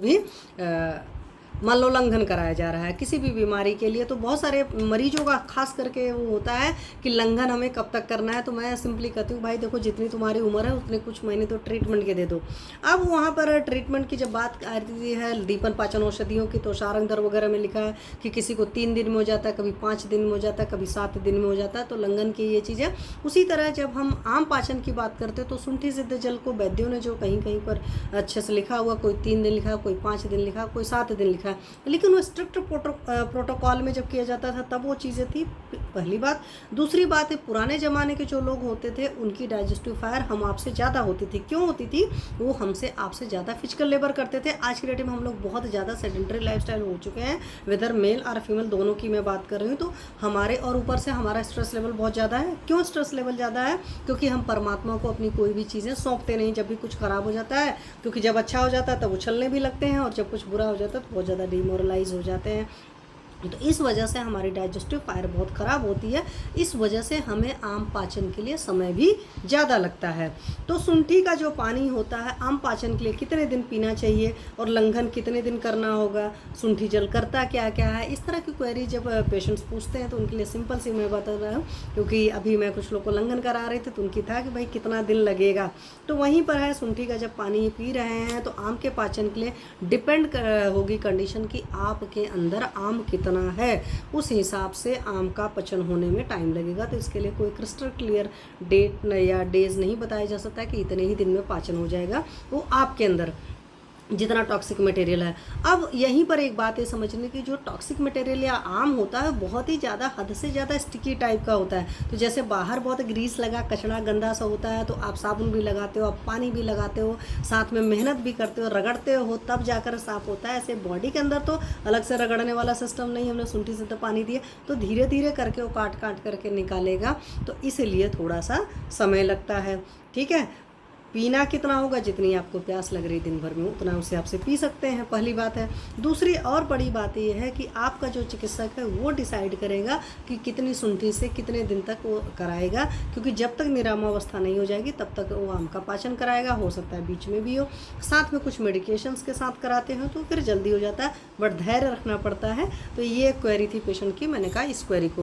भी मल्लोल्लंघन कराया जा रहा है किसी भी बीमारी के लिए। तो बहुत सारे मरीजों का खास करके वो होता है कि लंघन हमें कब तक करना है। तो मैं सिंपली कहती हूँ भाई देखो, जितनी तुम्हारी उम्र है उतने कुछ महीने तो ट्रीटमेंट के दे दो। अब वहाँ पर ट्रीटमेंट की जब बात आती है दीपन पाचन औषधियों की, तो सारंगधर वगैरह में लिखा है कि किसी को 3 दिन में हो जाता है, कभी 5 दिन में हो जाता है, कभी 7 दिन में हो जाता है। तो लंघन की ये चीज़ है। उसी तरह जब हम आम पाचन की बात करते हैं तो शुंठी सिद्ध जल को वैद्यों ने जो कहीं कहीं पर अच्छे से लिखा हुआ, कोई 3 दिन लिखा, कोई 5 दिन लिखा, कोई 7 दिन लिखा, लेकिन वो स्ट्रिक्ट प्रोटोकॉल में जब किया जाता था तब वो चीज़ें थी, पहली बात। दूसरी बात है, पुराने ज़माने के जो लोग होते थे उनकी डाइजेस्टिव फायर हम आपसे ज़्यादा होती थी। क्यों होती थी? वो हमसे आपसे ज़्यादा फिजिकल लेबर करते थे। आज की डेट में हम लोग बहुत ज़्यादा सेडेंटरी लाइफस्टाइल हो चुके हैं, वेदर मेल और फीमेल दोनों की मैं बात कर रही हूँ। तो हमारे और ऊपर से हमारा स्ट्रेस लेवल बहुत ज़्यादा है। क्यों स्ट्रेस लेवल ज़्यादा है? क्योंकि हम परमात्मा को अपनी कोई भी चीज़ें सौंपते नहीं जब भी कुछ खराब हो जाता है। क्योंकि जब अच्छा हो जाता है तब उछलने भी लगते हैं, और जब कुछ बुरा हो जाता है तो बहुत ज़्यादा डिमोरलाइज हो जाते हैं। तो इस वजह से हमारी डाइजेस्टिव फायर बहुत ख़राब होती है। इस वजह से हमें आम पाचन के लिए समय भी ज़्यादा लगता है। तो शुंठी का जो पानी होता है आम पाचन के लिए कितने दिन पीना चाहिए और लंघन कितने दिन करना होगा, शुंठी जल करता क्या क्या है, इस तरह की क्वेरी जब पेशेंट्स पूछते हैं तो उनके लिए सिंपल सी मैं बता रहा हूँ। क्योंकि अभी मैं कुछ लोग को लंघन करा रही थी तो उनकी था कि भाई कितना दिन लगेगा। तो वहीं पर है, शुंठी का जब पानी पी रहे हैं तो आम के पाचन के लिए डिपेंड होगी कंडीशन कि आपके अंदर आम कितना है, उस हिसाब से आम का पचन होने में टाइम लगेगा। तो इसके लिए कोई क्रिस्टल क्लियर डेट या डेज नहीं बताया जा सकता कि इतने ही दिन में पाचन हो जाएगा। वो आपके अंदर जितना टॉक्सिक मटेरियल है। अब यहीं पर एक बात है समझने की, जो टॉक्सिक मटेरियल या आम होता है बहुत ही ज़्यादा, हद से ज़्यादा स्टिकी टाइप का होता है। तो जैसे बाहर बहुत ग्रीस लगा कचड़ा गंदा सा होता है तो आप साबुन भी लगाते हो, आप पानी भी लगाते हो, साथ में मेहनत भी करते हो, रगड़ते हो, तब जाकर साफ होता है। ऐसे बॉडी के अंदर तो अलग से रगड़ने वाला सिस्टम नहीं, हमने शुंठी से तो पानी दिया तो धीरे धीरे करके वो काट काट करके निकालेगा। तो इसलिए थोड़ा सा समय लगता है। ठीक है, पीना कितना होगा, जितनी आपको प्यास लग रही दिन भर में उतना उस हिसाब से पी सकते हैं, पहली बात है। दूसरी और बड़ी बात ये है कि आपका जो चिकित्सक है वो डिसाइड करेगा कि कितनी शुंठी से कितने दिन तक वो कराएगा। क्योंकि जब तक निरामावस्था नहीं हो जाएगी तब तक वो आम का पाचन कराएगा। हो सकता है बीच में भी हो, साथ में कुछ मेडिकेशंस के साथ कराते हो तो फिर जल्दी हो जाता है, बट धैर्य रखना पड़ता है। तो ये क्वेरी थी पेशेंट की, मैंने कहा इस क्वेरी को